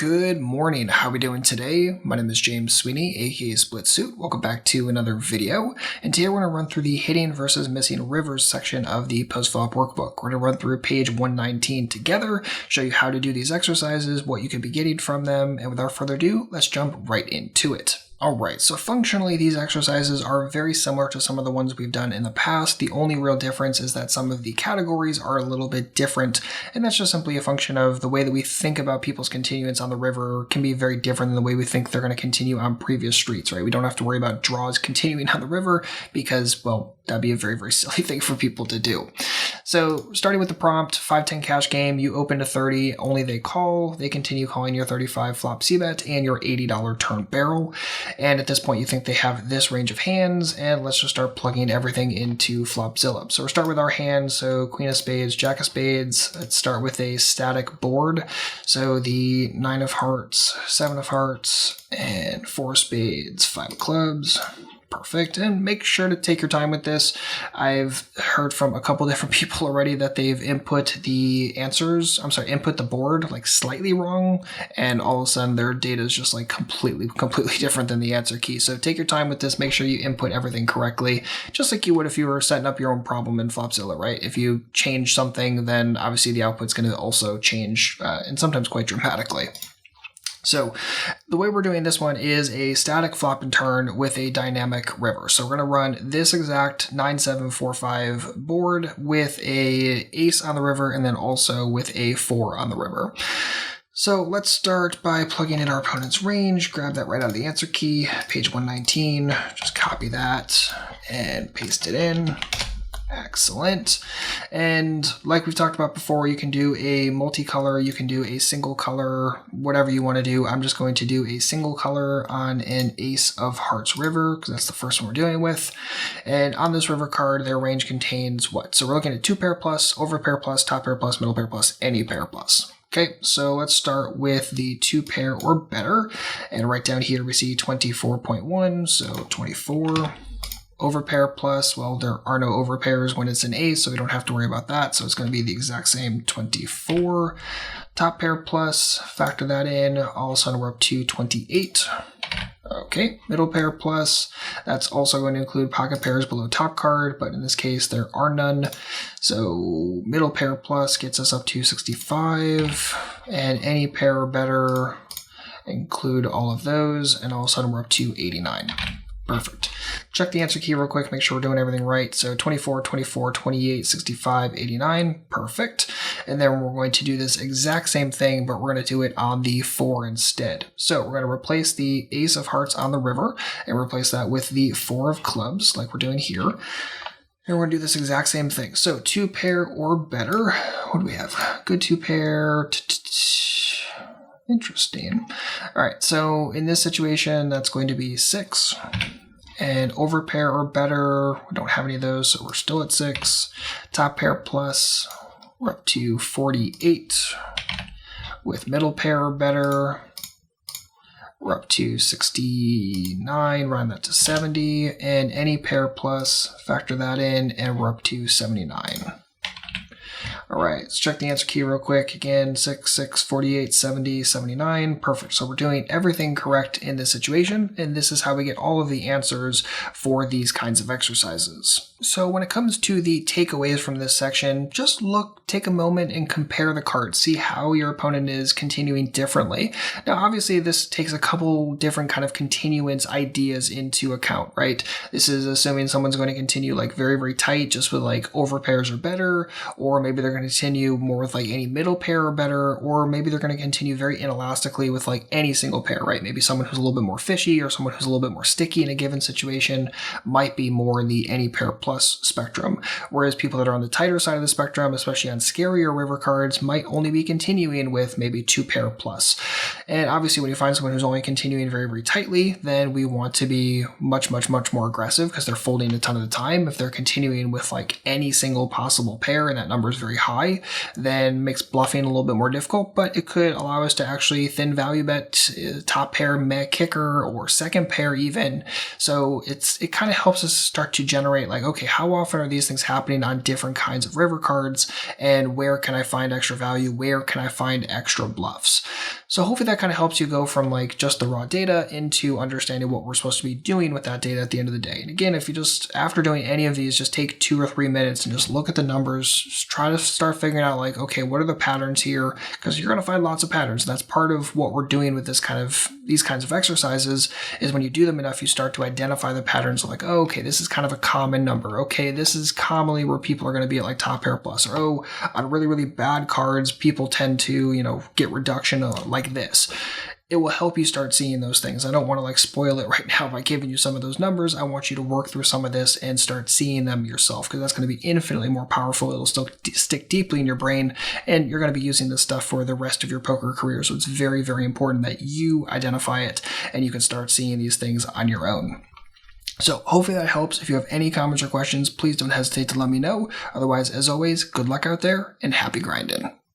Good morning. How are we doing today? My name is James Sweeney, aka SplitSuit. Welcome back to another video. And today we're going to run through the hitting versus missing rivers section of the Postflop workbook. We're going to run through page 119 together, show you how to do these exercises, what you could be getting from them, and without further ado, let's jump right into it. Alright, so functionally these exercises are very similar to some of the ones we've done in the past. The only real difference is that some of the categories are a little bit different, and that's just simply a function of the way that we think about people's continuance on the river can be very different than the way we think they're going to continue on previous streets, right? We don't have to worry about draws continuing on the river because, well, that'd be a very, very silly thing for people to do. So starting with the prompt, 5-10 cash game, you open to 30, only they call, they continue calling your 35 flop c-bet and your $80 turn barrel. And at this point, you think they have this range of hands, and let's just start plugging everything into Flopzilla. So we'll start with our hands, so Queen of Spades, Jack of Spades. Let's start with a static board. So the 9 of Hearts, 7 of Hearts, and 4 of Spades, 5 of Clubs. Perfect. And make sure to take your time with this. I've heard from a couple different people already that they've input the board like slightly wrong, and all of a sudden their data is just like completely different than the answer key. So take your time with this. Make sure you input everything correctly, just like you would if you were setting up your own problem in Flopzilla, right? If you change something, then obviously the output's going to also change, and sometimes quite dramatically. So the way we're doing this one is a static flop and turn with a dynamic river. So we're going to run this exact 9-7-4-5 board with a ace on the river and then also with a 4 on the river. So let's start by plugging in our opponent's range. Grab that right out of the answer key, page 119. Just copy that and paste it in. Excellent. And like we've talked about before, you can do a multicolor, you can do a single color, whatever you want to do. I'm just going to do a single color on an Ace of Hearts river because that's the first one we're dealing with. And on this river card, their range contains what? So we're looking at 2 pair plus, over pair plus, top pair plus, middle pair plus, any pair plus. Okay, so let's start with the 2 pair or better. And right down here we see 24.1, so 24. Overpair plus, well, there are no overpairs when it's an ace, so we don't have to worry about that. So it's going to be the exact same 24. Top pair plus, factor that in. All of a sudden, we're up to 28. Okay, middle pair plus. That's also going to include pocket pairs below top card, but in this case, there are none. So middle pair plus gets us up to 65. And any pair or better, include all of those. And all of a sudden, we're up to 89. Perfect. Check the answer key real quick, make sure we're doing everything right. So 24, 24, 28, 65, 89. Perfect. And then we're going to do this exact same thing, but we're going to do it on the 4 instead. So we're going to replace the Ace of Hearts on the river and replace that with the 4 of Clubs like we're doing here. And we're going to do this exact same thing. So 2 pair or better. What do we have? Good 2 pair. Interesting. All right, so in this situation, that's going to be 6. And over pair or better, we don't have any of those, so we're still at 6. Top pair plus, we're up to 48. With middle pair or better, we're up to 69, round that to 70. And any pair plus, factor that in, and we're up to 79. All right, let's check the answer key real quick. Again, 6, 6, 48, 70, 79. Perfect. So we're doing everything correct in this situation, and this is how we get all of the answers for these kinds of exercises. So when it comes to the takeaways from this section, just take a moment and compare the cards. See how your opponent is continuing differently. Now, obviously, this takes a couple different kind of continuance ideas into account, right? This is assuming someone's going to continue like very, very tight, just with like over pairs or better, or maybe they're going to continue more with like any middle pair or better, or maybe they're going to continue very inelastically with like any single pair, right? Maybe someone who's a little bit more fishy or someone who's a little bit more sticky in a given situation might be more in the any pair plus spectrum, whereas people that are on the tighter side of the spectrum, especially on scarier river cards, might only be continuing with maybe 2 pair plus. And obviously when you find someone who's only continuing very, very tightly, then we want to be much more aggressive because they're folding a ton of the time. If they're continuing with like any single possible pair and that number is very high, then makes bluffing a little bit more difficult, but it could allow us to actually thin value bet top pair kicker or second pair even. So it kind of helps us start to generate like, okay, how often are these things happening on different kinds of river cards, and where can I find extra value? Where can I find extra bluffs? So hopefully that that kind of helps you go from like just the raw data into understanding what we're supposed to be doing with that data at the end of the day. And again, if you just, after doing any of these, just take 2 or 3 minutes and just look at the numbers, try to start figuring out like, okay, what are the patterns here? Because you're going to find lots of patterns. That's part of what we're doing with these kinds of exercises, is when you do them enough, you start to identify the patterns of like, oh, okay, this is kind of a common number. Okay, this is commonly where people are going to be at like top pair plus, or oh, on really, really bad cards, people tend to, get reduction like this. It will help you start seeing those things. I don't want to like spoil it right now by giving you some of those numbers. I want you to work through some of this and start seeing them yourself, because that's going to be infinitely more powerful. It'll still stick deeply in your brain, and you're going to be using this stuff for the rest of your poker career. So it's very, very important that you identify it and you can start seeing these things on your own. So hopefully that helps. If you have any comments or questions, please don't hesitate to let me know. Otherwise, as always, good luck out there and happy grinding.